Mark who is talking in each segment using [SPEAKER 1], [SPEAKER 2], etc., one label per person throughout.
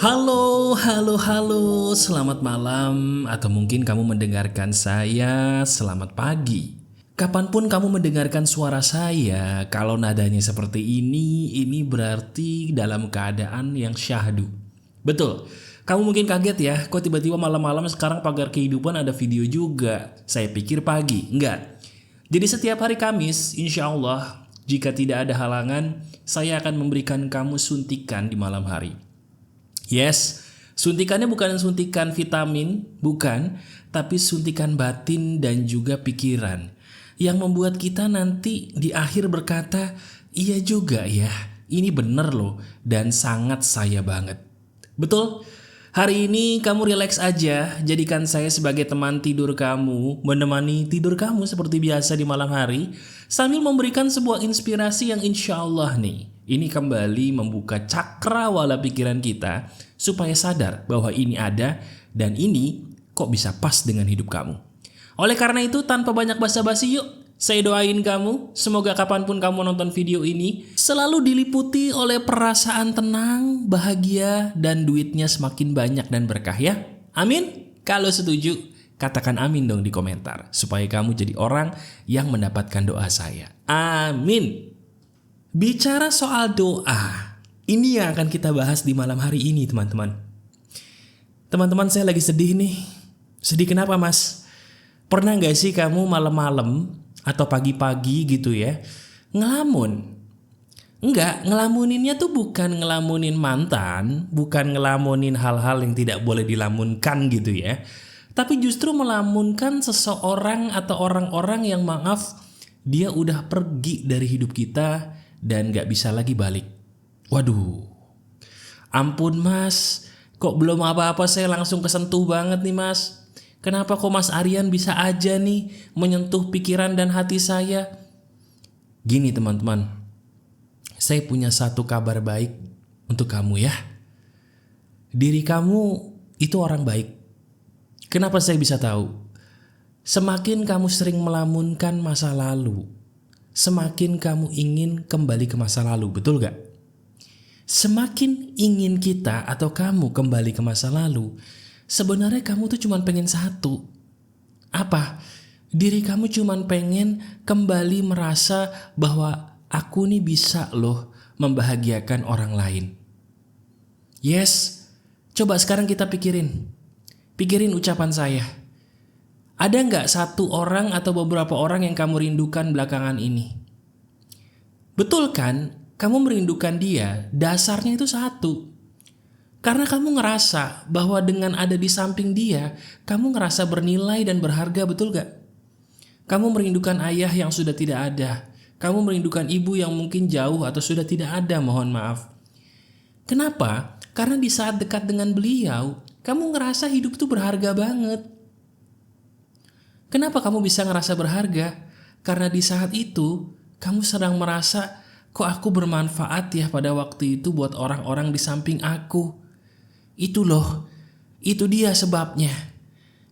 [SPEAKER 1] Halo, selamat malam atau mungkin kamu mendengarkan saya selamat pagi. Kapanpun kamu mendengarkan suara saya, kalau nadanya seperti ini berarti dalam keadaan yang syahdu. Betul, kamu mungkin kaget ya, kok tiba-tiba malam-malam sekarang pagar kehidupan ada video juga. Saya pikir pagi, enggak. Jadi setiap hari Kamis, insya Allah, jika tidak ada halangan, saya akan memberikan kamu suntikan di malam hari. Yes, suntikannya bukan suntikan vitamin, bukan, tapi suntikan batin dan juga pikiran yang membuat kita nanti di akhir berkata, iya juga ya, ini bener loh dan sangat saya banget. Betul? Hari ini kamu rileks aja, jadikan saya sebagai teman tidur kamu, menemani tidur kamu seperti biasa di malam hari, sambil memberikan sebuah inspirasi yang insya Allah nih, ini kembali membuka cakrawala pikiran kita, supaya sadar bahwa ini ada, dan ini kok bisa pas dengan hidup kamu. Oleh karena itu, tanpa banyak basa-basi yuk, saya doain kamu, semoga kapanpun kamu nonton video ini, selalu diliputi oleh perasaan tenang, bahagia, dan duitnya semakin banyak dan berkah ya. Amin? Kalau setuju, katakan amin dong di komentar, supaya kamu jadi orang yang mendapatkan doa saya. Amin. Bicara soal doa, ini yang akan kita bahas di malam hari ini teman-teman. Teman-teman, saya lagi sedih nih. Sedih kenapa mas? Pernah gak sih kamu malam-malam atau pagi-pagi gitu ya ngelamun? Enggak, ngelamuninnya tuh bukan ngelamunin mantan, bukan ngelamunin hal-hal yang tidak boleh dilamunkan gitu ya, tapi justru melamunkan seseorang atau orang-orang yang maaf, dia udah pergi dari hidup kita dan gak bisa lagi balik. Waduh, ampun mas, kok belum apa-apa saya langsung kesentuh banget nih mas. Kenapa kok Mas Aryan bisa aja nih menyentuh pikiran dan hati saya? Gini teman-teman, saya punya satu kabar baik untuk kamu ya. Diri kamu itu orang baik. Kenapa saya bisa tahu? Semakin kamu sering melamunkan masa lalu, semakin kamu ingin kembali ke masa lalu, betul gak? Semakin ingin kita atau kamu kembali ke masa lalu, sebenarnya kamu tuh cuma pengen satu. Apa? Diri kamu cuma pengen kembali merasa bahwa aku nih bisa loh membahagiakan orang lain. Yes, coba sekarang kita pikirin. Pikirin ucapan saya. Ada nggak satu orang atau beberapa orang yang kamu rindukan belakangan ini? Betul kan? Kamu merindukan dia, dasarnya itu satu. Karena kamu ngerasa bahwa dengan ada di samping dia, kamu ngerasa bernilai dan berharga, betul gak? Kamu merindukan ayah yang sudah tidak ada. Kamu merindukan ibu yang mungkin jauh atau sudah tidak ada, mohon maaf. Kenapa? Karena di saat dekat dengan beliau, kamu ngerasa hidup itu berharga banget. Kenapa kamu bisa ngerasa berharga? Karena di saat itu, kamu sedang merasa, kok aku bermanfaat ya pada waktu itu buat orang-orang di samping aku. Itu loh, itu dia sebabnya.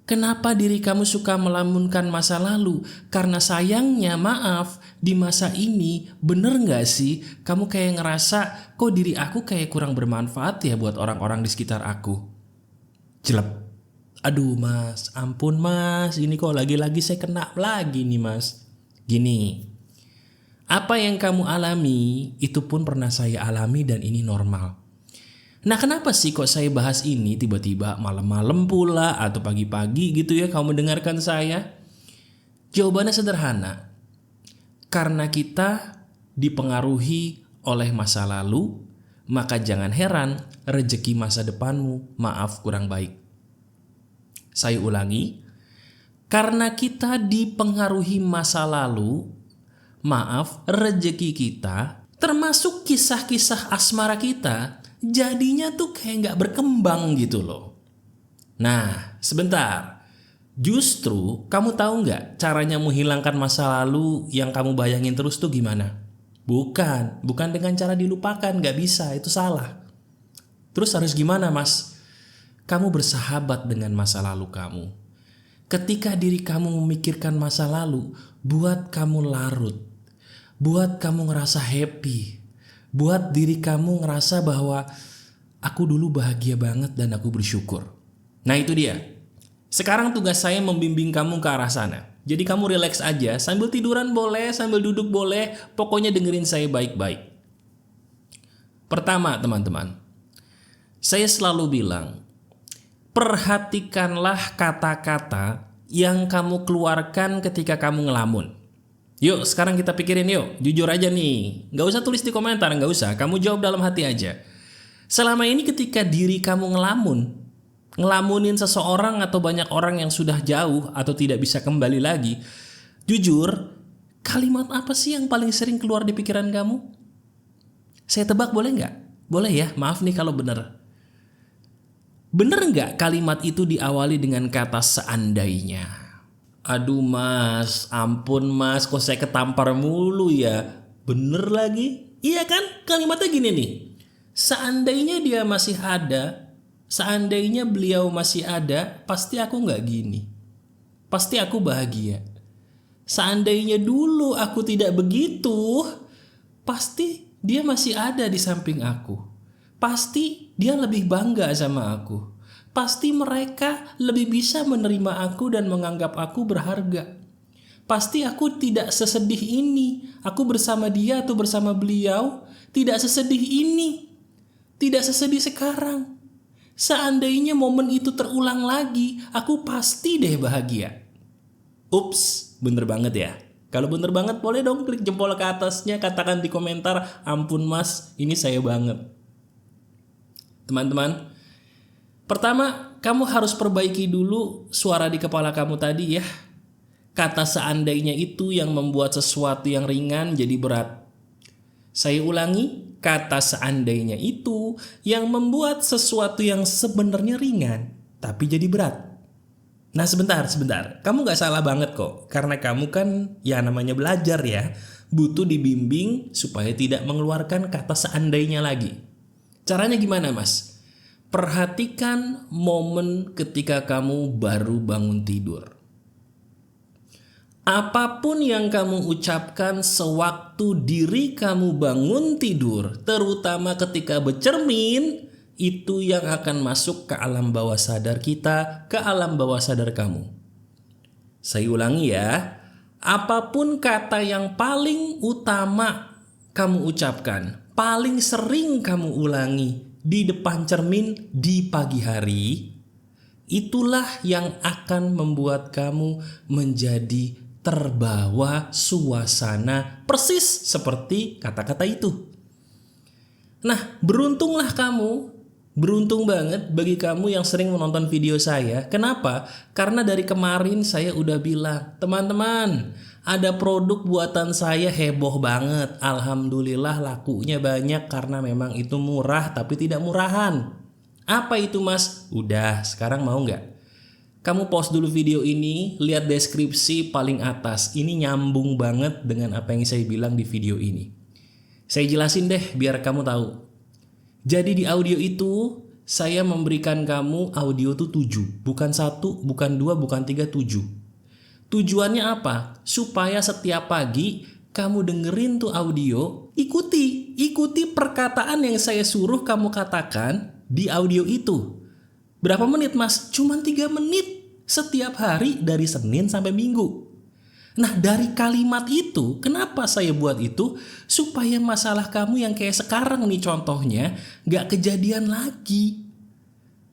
[SPEAKER 1] Kenapa diri kamu suka melamunkan masa lalu? Karena sayangnya maaf, di masa ini bener gak sih kamu kayak ngerasa kok diri aku kayak kurang bermanfaat ya buat orang-orang di sekitar aku? Jelek. Aduh mas, ampun mas, ini kok lagi-lagi saya kena lagi nih mas. Gini, apa yang kamu alami itu pun pernah saya alami dan ini normal. Nah kenapa sih kok saya bahas ini tiba-tiba malam-malam pula atau pagi-pagi gitu ya kamu mendengarkan saya? Jawabannya sederhana. Karena kita dipengaruhi oleh masa lalu, maka jangan heran rezeki masa depanmu maaf kurang baik. Saya ulangi. Karena kita dipengaruhi masa lalu, maaf rezeki kita, termasuk kisah-kisah asmara kita, jadinya tuh kayak gak berkembang gitu loh. Nah, sebentar. Justru kamu tahu gak caranya menghilangkan masa lalu yang kamu bayangin terus tuh gimana? Bukan dengan cara dilupakan, gak bisa, itu salah. Terus harus gimana mas? Kamu bersahabat dengan masa lalu kamu. Ketika diri kamu memikirkan masa lalu, buat kamu larut, buat kamu ngerasa happy, buat diri kamu ngerasa bahwa Aku dulu bahagia banget dan aku bersyukur. Nah itu dia. Sekarang tugas saya membimbing kamu ke arah sana. Jadi kamu relax aja, sambil tiduran boleh, sambil duduk boleh, pokoknya dengerin saya baik-baik. Pertama teman-teman, saya selalu bilang, perhatikanlah kata-kata yang kamu keluarkan ketika kamu ngelamun. Yuk sekarang kita pikirin yuk, jujur aja nih. Gak usah tulis di komentar, gak usah, kamu jawab dalam hati aja. Selama ini ketika diri kamu ngelamunin seseorang atau banyak orang yang sudah jauh atau tidak bisa kembali lagi, jujur, kalimat apa sih yang paling sering keluar di pikiran kamu? Saya tebak boleh nggak? Boleh ya, maaf nih kalau bener. Bener nggak kalimat itu diawali dengan kata seandainya? Aduh mas, ampun mas, kok saya ketampar mulu ya? Bener lagi? Iya kan? Kalimatnya gini nih. Seandainya dia masih ada, seandainya beliau masih ada, pasti aku nggak gini. Pasti aku bahagia. Seandainya dulu aku tidak begitu, pasti dia masih ada di samping aku. Pasti dia lebih bangga sama aku. Pasti mereka lebih bisa menerima aku dan menganggap aku berharga. Pasti aku tidak sesedih ini. Aku bersama dia atau bersama beliau tidak sesedih ini. Tidak sesedih sekarang. Seandainya momen itu terulang lagi, aku pasti deh bahagia. Ups, bener banget ya. Kalau bener banget boleh dong klik jempol ke atasnya, katakan di komentar, ampun mas, ini saya banget. Teman-teman, pertama kamu harus perbaiki dulu suara di kepala kamu tadi ya. Kata seandainya itu yang membuat sesuatu yang ringan jadi berat. Saya ulangi, kata seandainya itu yang membuat sesuatu yang sebenarnya ringan tapi jadi berat. Nah sebentar, kamu gak salah banget kok. Karena kamu kan ya namanya belajar ya, butuh dibimbing supaya tidak mengeluarkan kata seandainya lagi. Caranya gimana mas? Perhatikan momen ketika kamu baru bangun tidur. Apapun yang kamu ucapkan sewaktu diri kamu bangun tidur, terutama ketika bercermin, itu yang akan masuk ke alam bawah sadar kita, ke alam bawah sadar kamu. Saya ulangi ya, apapun kata yang paling utama kamu ucapkan, paling sering kamu ulangi di depan cermin di pagi hari, itulah yang akan membuat kamu menjadi terbawa suasana persis seperti kata-kata itu. Nah, beruntunglah kamu. Beruntung banget bagi kamu yang sering menonton video saya. Kenapa? Karena dari kemarin saya udah bilang, teman-teman, ada produk buatan saya heboh banget. Alhamdulillah lakunya banyak karena memang itu murah tapi tidak murahan. Apa itu mas? Udah, sekarang mau nggak? Kamu pause dulu video ini, lihat deskripsi paling atas. Ini nyambung banget dengan apa yang saya bilang di video ini. Saya jelasin deh biar kamu tahu. Jadi di audio itu saya memberikan kamu audio tuh 7. Bukan 1, bukan 2, bukan 3, 7. Tujuannya apa? Supaya setiap pagi kamu dengerin tuh audio, ikuti perkataan yang saya suruh kamu katakan di audio itu. Berapa menit mas? Cuman 3 menit setiap hari dari Senin sampai Minggu. Nah dari kalimat itu, kenapa saya buat itu? Supaya masalah kamu yang kayak sekarang nih contohnya gak kejadian lagi.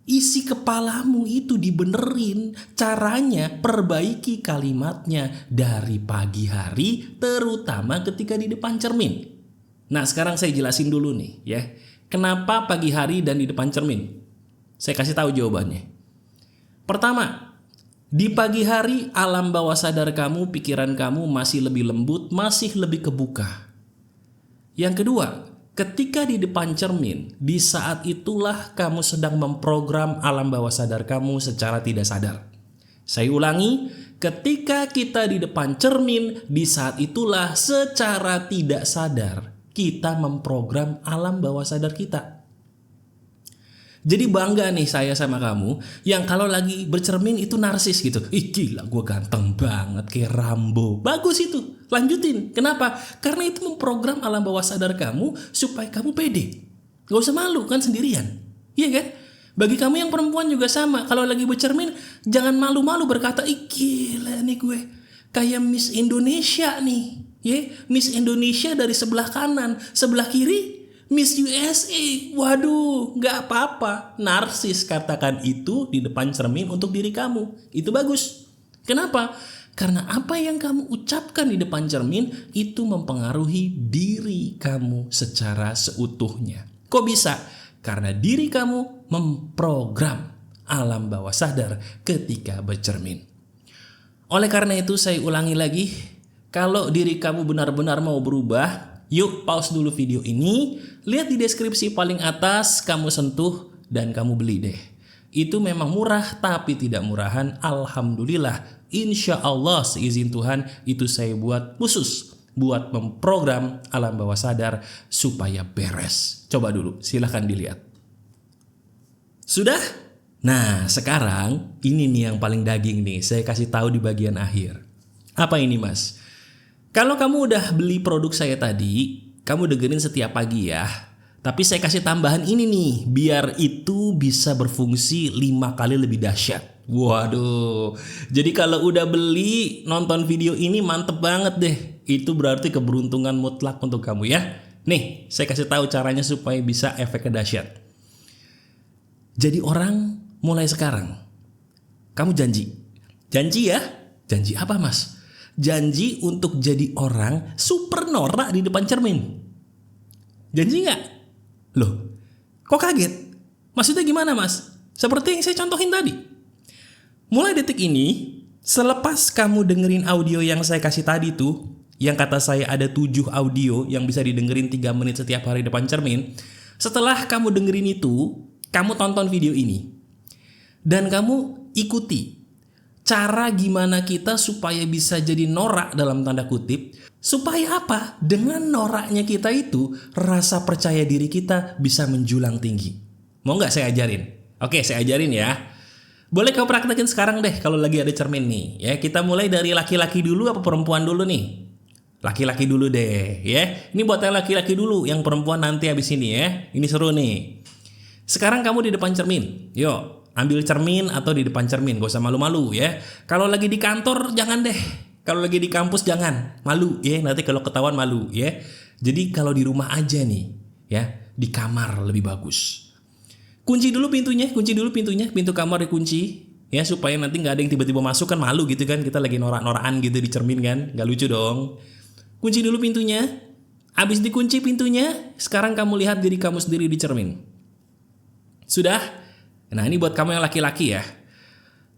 [SPEAKER 1] Isi kepalamu itu dibenerin. Caranya perbaiki kalimatnya dari pagi hari, terutama ketika di depan cermin. Nah sekarang saya jelasin dulu nih ya, kenapa pagi hari dan di depan cermin. Saya kasih tahu jawabannya. Pertama, di pagi hari alam bawah sadar kamu, pikiran kamu masih lebih lembut, masih lebih kebuka. Yang kedua, ketika di depan cermin, di saat itulah kamu sedang memprogram alam bawah sadar kamu secara tidak sadar. Saya ulangi, ketika kita di depan cermin, di saat itulah secara tidak sadar kita memprogram alam bawah sadar kita. Jadi bangga nih saya sama kamu yang kalau lagi bercermin itu narsis gitu. Ih gila gue ganteng banget kayak Rambo. Bagus itu, lanjutin. Kenapa? Karena itu memprogram alam bawah sadar kamu supaya kamu pede. Gak usah malu kan sendirian. Iya kan? Bagi kamu yang perempuan juga sama. Kalau lagi bercermin, jangan malu-malu berkata, ih gila nih gue. Kayak Miss Indonesia nih. Ya, Miss Indonesia dari sebelah kanan. Sebelah kiri, Miss USA. Waduh, gak apa-apa. Narsis katakan itu di depan cermin untuk diri kamu. Itu bagus. Kenapa? Karena apa yang kamu ucapkan di depan cermin itu mempengaruhi diri kamu secara seutuhnya. Kok bisa? Karena diri kamu memprogram alam bawah sadar ketika bercermin. Oleh karena itu saya ulangi lagi, kalau diri kamu benar-benar mau berubah, yuk pause dulu video ini, lihat di deskripsi paling atas, kamu sentuh dan kamu beli deh. Itu memang murah tapi tidak murahan, alhamdulillah. Insya Allah seizin Tuhan itu saya buat khusus buat memprogram alam bawah sadar supaya beres. Coba dulu, silahkan dilihat. Sudah? Nah, sekarang ini nih yang paling daging nih, saya kasih tahu di bagian akhir. Apa ini, Mas? Kalau kamu udah beli produk saya tadi, kamu dengerin setiap pagi ya. Tapi saya kasih tambahan ini nih, biar itu bisa berfungsi 5 kali lebih dahsyat. Waduh, jadi kalau udah beli, nonton video ini mantep banget deh. Itu berarti keberuntungan mutlak untuk kamu ya. Nih, saya kasih tahu caranya supaya bisa efeknya dahsyat. Jadi orang mulai sekarang, kamu janji. Janji ya? Janji apa, Mas? Janji untuk jadi orang super norak di depan cermin. Janji nggak? Loh, kok kaget? Maksudnya gimana, Mas? Seperti yang saya contohin tadi. Mulai detik ini, selepas kamu dengerin audio yang saya kasih tadi tuh, yang kata saya ada 7 audio yang bisa didengerin 3 menit setiap hari depan cermin. Setelah kamu dengerin itu, kamu tonton video ini. Dan kamu ikuti cara gimana kita supaya bisa jadi norak dalam tanda kutip. Supaya apa? Dengan noraknya kita itu, rasa percaya diri kita bisa menjulang tinggi. Mau nggak saya ajarin? Oke, saya ajarin ya. Boleh kamu praktekin sekarang deh kalau lagi ada cermin nih. Ya, kita mulai dari laki-laki dulu apa perempuan dulu nih? Laki-laki dulu deh ya. Ini buat yang laki-laki dulu, yang perempuan nanti habis ini ya. Ini seru nih. Sekarang kamu di depan cermin. Yuk, ambil cermin atau di depan cermin, gak usah malu-malu ya. Kalau lagi di kantor jangan deh. Kalau lagi di kampus jangan. Malu ya, nanti kalau ketahuan malu ya. Jadi kalau di rumah aja nih ya, di kamar lebih bagus. Kunci dulu pintunya, pintu kamar dikunci ya supaya nanti nggak ada yang tiba-tiba masuk, kan malu gitu kan, kita lagi norak-norakan gitu di cermin kan, nggak lucu dong. Kunci dulu pintunya, habis dikunci pintunya, sekarang kamu lihat diri kamu sendiri di cermin. Sudah? Nah ini buat kamu yang laki-laki ya.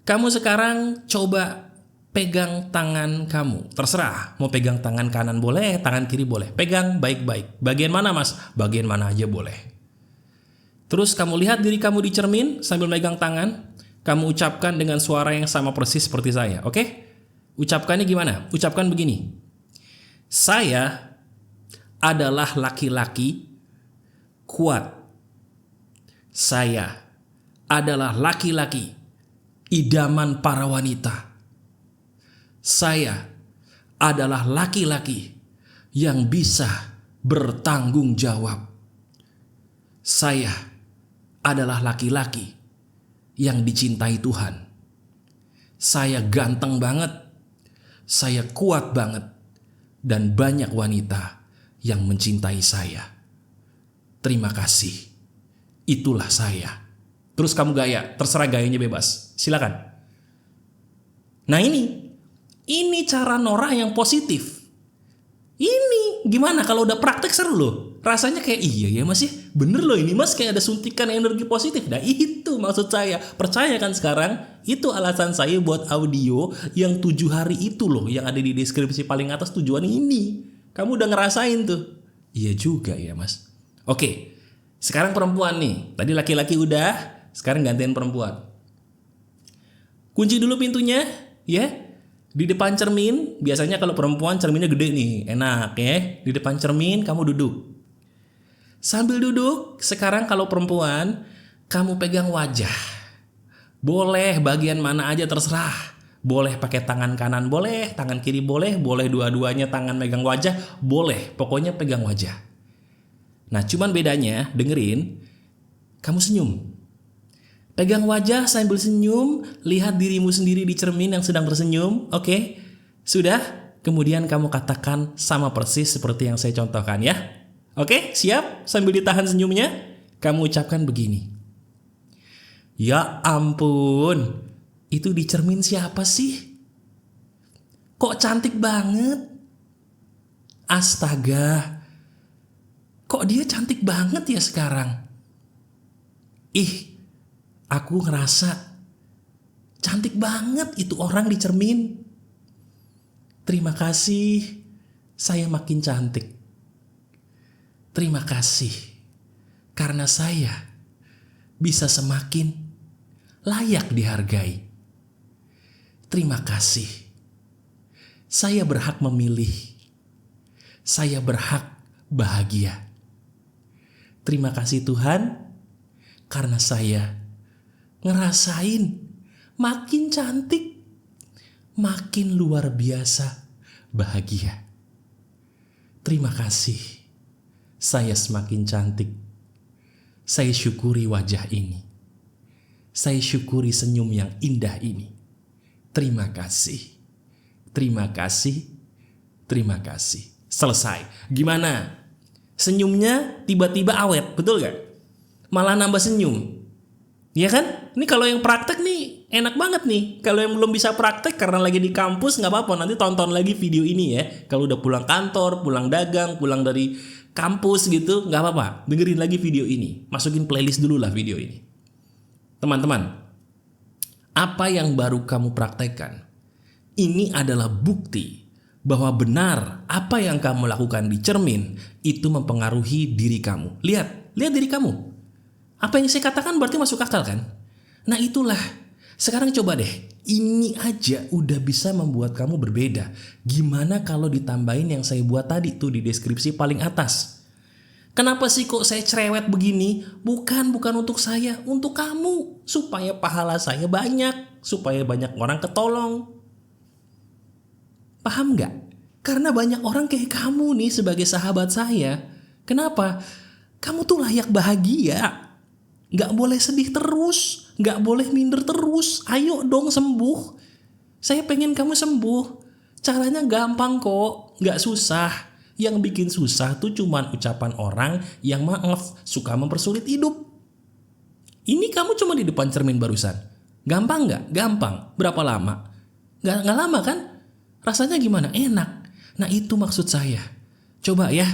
[SPEAKER 1] Kamu sekarang coba pegang tangan kamu, terserah mau pegang tangan kanan boleh, tangan kiri boleh, pegang baik-baik. Bagian mana, Mas? Bagian mana aja boleh. Terus kamu lihat diri kamu di cermin sambil megang tangan. Kamu ucapkan dengan suara yang sama persis seperti saya, oke? Ucapkannya gimana? Ucapkan begini. Saya adalah laki-laki kuat. Saya adalah laki-laki idaman para wanita. Saya adalah laki-laki yang bisa bertanggung jawab. Saya adalah laki-laki yang dicintai Tuhan. Saya ganteng banget, saya kuat banget, dan banyak wanita yang mencintai saya. Terima kasih, itulah saya. Terus kamu gaya, terserah gayanya bebas, silakan. Nah ini cara norak yang positif. Ini gimana kalau udah praktek, seru loh. Rasanya kayak iya ya Mas ya, bener loh ini Mas, kayak ada suntikan energi positif. Nah itu maksud saya, percaya kan sekarang? Itu alasan saya buat audio yang 7 hari itu loh, yang ada di deskripsi paling atas, tujuan ini. Kamu udah ngerasain tuh. Iya juga ya Mas. Oke, sekarang perempuan nih. Tadi laki-laki udah, sekarang gantian perempuan. Kunci dulu pintunya ya. Di depan cermin, biasanya kalau perempuan cerminnya gede nih, enak ya. Di depan cermin kamu duduk. Sambil duduk, sekarang kalau perempuan, kamu pegang wajah. Boleh bagian mana aja terserah. Boleh pakai tangan kanan boleh, tangan kiri boleh, boleh dua-duanya tangan megang wajah, boleh. Pokoknya pegang wajah. Nah cuman bedanya, dengerin. Kamu senyum. Pegang wajah sambil senyum, lihat dirimu sendiri di cermin yang sedang tersenyum. Oke? Sudah? Kemudian kamu katakan sama persis seperti yang saya contohkan ya. Oke? Siap? Sambil ditahan senyumnya, kamu ucapkan begini. Ya ampun, itu di cermin siapa sih? Kok cantik banget? Astaga, kok dia cantik banget ya sekarang? Ih, aku ngerasa cantik banget itu orang di cermin. Terima kasih, saya makin cantik. Terima kasih, karena saya bisa semakin layak dihargai. Terima kasih, saya berhak memilih. Saya berhak bahagia. Terima kasih Tuhan, karena saya ngerasain makin cantik, makin luar biasa bahagia. Terima kasih, saya semakin cantik. Saya syukuri wajah ini. Saya syukuri senyum yang indah ini. Terima kasih, terima kasih, terima kasih. Selesai. Gimana? Senyumnya tiba-tiba awet, betul gak? Malah nambah senyum. Iya kan? Ini kalau yang praktek nih enak banget nih. Kalau yang belum bisa praktek karena lagi di kampus gak apa-apa, nanti tonton lagi video ini ya. Kalau udah pulang kantor, pulang dagang, pulang dari kampus gitu, gak apa-apa. Dengerin lagi video ini. Masukin playlist dulu lah video ini. Teman-teman, apa yang baru kamu praktekkan, ini adalah bukti bahwa benar apa yang kamu lakukan di cermin itu mempengaruhi diri kamu. Lihat diri kamu. Apa yang saya katakan berarti masuk akal kan? Nah itulah. Sekarang coba deh, ini aja udah bisa membuat kamu berbeda. Gimana kalau ditambahin yang saya buat tadi tuh di deskripsi paling atas? Kenapa sih kok saya cerewet begini? Bukan untuk saya, untuk kamu. Supaya pahala saya banyak, supaya banyak orang ketolong. Paham nggak? Karena banyak orang kayak kamu nih sebagai sahabat saya. Kenapa? Kamu tuh layak bahagia. Nggak boleh sedih terus, nggak boleh minder terus. Ayo dong sembuh. Saya pengen kamu sembuh. Caranya gampang kok, nggak susah. Yang bikin susah tuh cuman ucapan orang yang maaf, suka mempersulit hidup. Ini kamu cuma di depan cermin barusan. Gampang nggak? Gampang. Berapa lama? Nggak lama kan? Rasanya gimana? Enak. Nah itu maksud saya. Coba ya,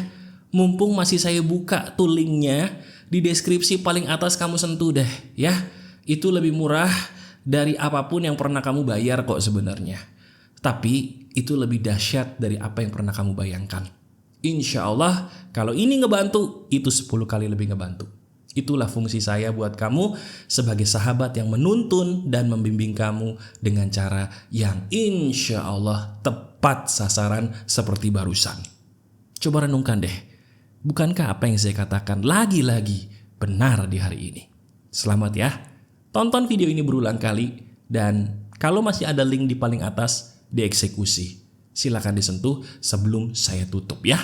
[SPEAKER 1] mumpung masih saya buka tuh linknya, di deskripsi paling atas kamu sentuh deh ya. Itu lebih murah dari apapun yang pernah kamu bayar kok sebenarnya. Tapi itu lebih dahsyat dari apa yang pernah kamu bayangkan. Insya Allah kalau ini ngebantu, itu 10 kali lebih ngebantu. Itulah fungsi saya buat kamu sebagai sahabat yang menuntun dan membimbing kamu dengan cara yang insya Allah tepat sasaran seperti barusan. Coba renungkan deh. Bukankah apa yang saya katakan lagi-lagi benar di hari ini? Selamat ya. Tonton video ini berulang kali. Dan kalau masih ada link di paling atas, dieksekusi. Silakan disentuh sebelum saya tutup ya.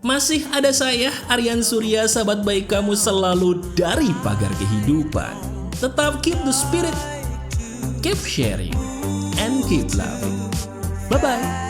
[SPEAKER 1] Masih ada saya, Aryan Surya, sahabat baik kamu selalu dari Pagar Kehidupan. Tetap keep the spirit, keep sharing, and keep loving. Bye-bye.